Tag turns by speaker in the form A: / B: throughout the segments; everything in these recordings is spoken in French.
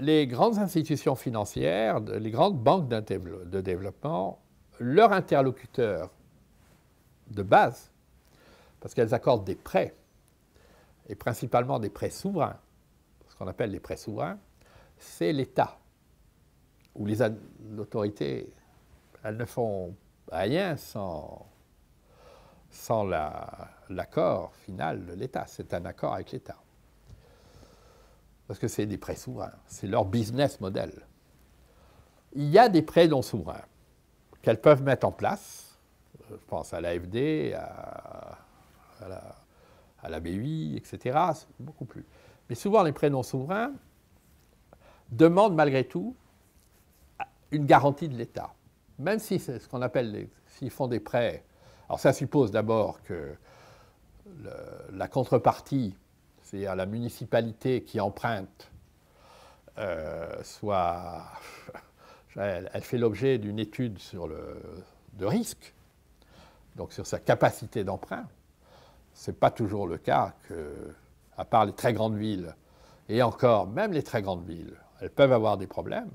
A: les grandes institutions financières, les grandes banques de développement, leur interlocuteur de base, parce qu'elles accordent des prêts, et principalement des prêts souverains, ce qu'on appelle les prêts souverains, c'est l'État, où l'autorité, elles ne font rien sans l'accord final de l'État. C'est un accord avec l'État. Parce que c'est des prêts souverains, c'est leur business model. Il y a des prêts non souverains qu'elles peuvent mettre en place. Je pense à l'AFD, à la BI, etc. C'est beaucoup plus. Mais souvent, les prêts non souverains demandent malgré tout une garantie de l'État. Même si c'est ce qu'on appelle, s'ils font des prêts, alors ça suppose d'abord que la contrepartie, c'est-à-dire la municipalité qui emprunte, elle fait l'objet d'une étude de risque, donc sur sa capacité d'emprunt. Ce n'est pas toujours le cas, à part les très grandes villes, et encore, même les très grandes villes, elles peuvent avoir des problèmes.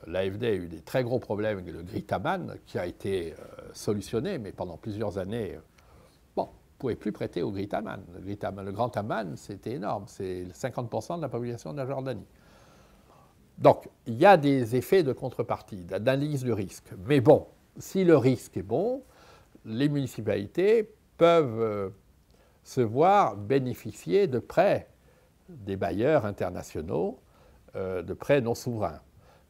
A: L'AFD a eu des très gros problèmes avec le Gritaman, qui a été solutionné, mais pendant plusieurs années, on ne pouvait plus prêter au Gritaman. Le Grand Amman, c'était énorme, c'est 50% de la population de la Jordanie. Donc, il y a des effets de contrepartie, d'analyse du risque. Mais bon, si le risque est bon, les municipalités peuvent se voir bénéficier de prêts des bailleurs internationaux, de prêts non souverains.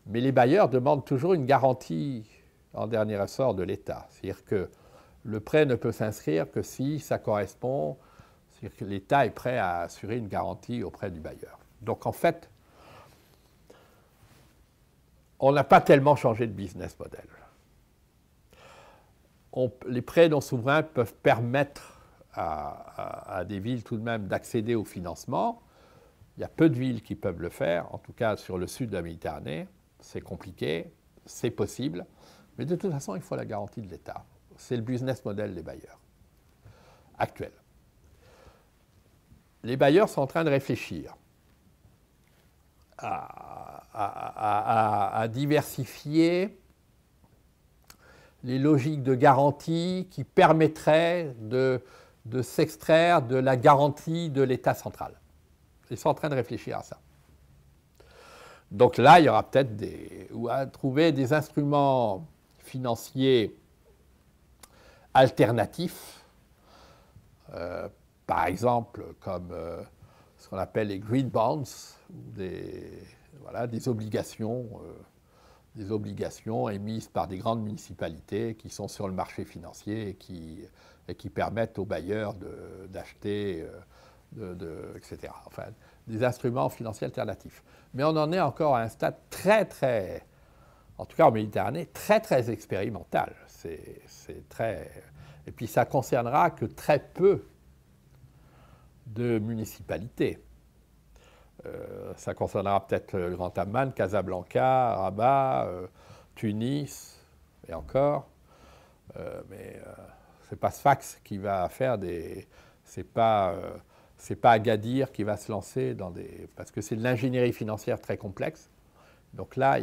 A: Mais les bailleurs demandent toujours une garantie en dernier ressort de l'État. C'est-à-dire que le prêt ne peut s'inscrire que si ça correspond, c'est-à-dire que l'État est prêt à assurer une garantie auprès du bailleur. Donc en fait, on n'a pas tellement changé de business model. Les prêts non souverains peuvent permettre à des villes tout de même d'accéder au financement. Il y a peu de villes qui peuvent le faire, en tout cas sur le sud de la Méditerranée. C'est compliqué, c'est possible, mais de toute façon, il faut la garantie de l'État. C'est le business model des bailleurs actuels. Les bailleurs sont en train de réfléchir à diversifier les logiques de garantie qui permettraient de s'extraire de la garantie de l'État central. Ils sont en train de réfléchir à ça. Donc là, il y aura peut-être ou à trouver des instruments financiers alternatifs, par exemple comme ce qu'on appelle les green bonds, ou des obligations émises par des grandes municipalités qui sont sur le marché financier et qui permettent aux bailleurs d'acheter, etc. Enfin, des instruments financiers alternatifs. Mais on en est encore à un stade très, en tout cas en Méditerranée, très expérimental. C'est très... Et puis ça concernera que très peu de municipalités. Ça concernera peut-être le Grand Amman, Casablanca, Rabat, Tunis, et encore. Mais c'est pas Sfax qui va faire des... C'est pas Agadir qui va se lancer dans des... Parce que c'est de l'ingénierie financière très complexe. Donc là,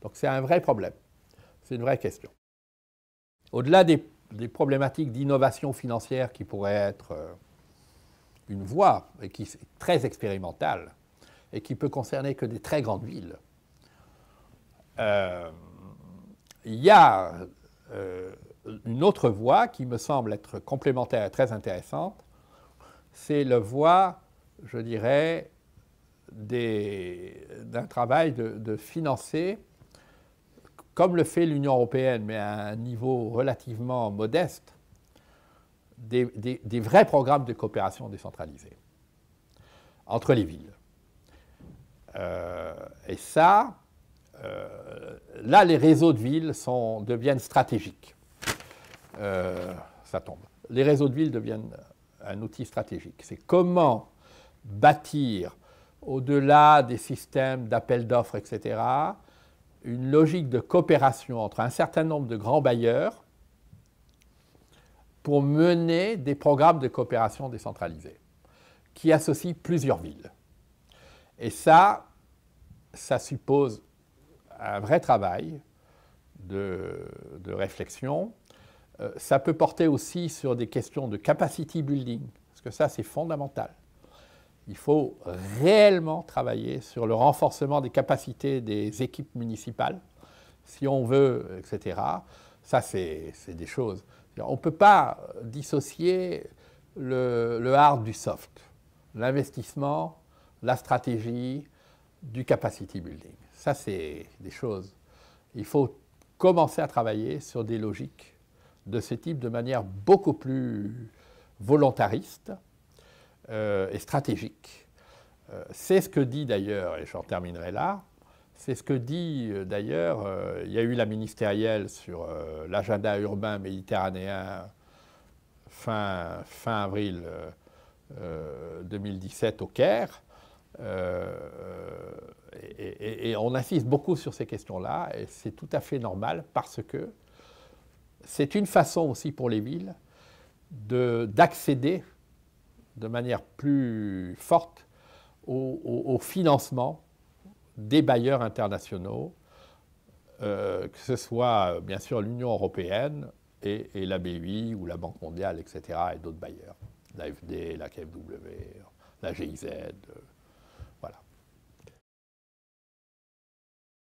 A: donc c'est un vrai problème. C'est une vraie question. Au-delà des problématiques d'innovation financière qui pourraient être une voie, et qui est très expérimentale, et qui peut concerner que des très grandes villes, il y a une autre voie qui me semble être complémentaire et très intéressante, c'est la voie, je dirais, d'un travail de financer, comme le fait l'Union européenne, mais à un niveau relativement modeste, des vrais programmes de coopération décentralisée entre les villes. Et ça, là, les réseaux de villes deviennent stratégiques. Ça tombe. Les réseaux de villes deviennent un outil stratégique. C'est comment bâtir, au-delà des systèmes d'appel d'offres, etc., une logique de coopération entre un certain nombre de grands bailleurs pour mener des programmes de coopération décentralisés qui associent plusieurs villes. Et ça, ça suppose un vrai travail de réflexion. Ça peut porter aussi sur des questions de capacity building, parce que ça, c'est fondamental. Il faut réellement travailler sur le renforcement des capacités des équipes municipales, si on veut, etc. Ça, c'est des choses. On ne peut pas dissocier le hard du soft, l'investissement, la stratégie, du capacity building. Ça, c'est des choses. Il faut commencer à travailler sur des logiques de ce type de manière beaucoup plus volontariste et stratégique. C'est ce que dit d'ailleurs, et j'en terminerai là, c'est ce que dit d'ailleurs, il y a eu la ministérielle sur l'agenda urbain méditerranéen fin avril 2017 au Caire. Et on insiste beaucoup sur ces questions-là, et c'est tout à fait normal parce que c'est une façon aussi pour les villes d'accéder de manière plus forte au financement des bailleurs internationaux, que ce soit bien sûr l'Union européenne et la BEI ou la Banque mondiale, etc., et d'autres bailleurs, l'AFD, la KfW, la GIZ,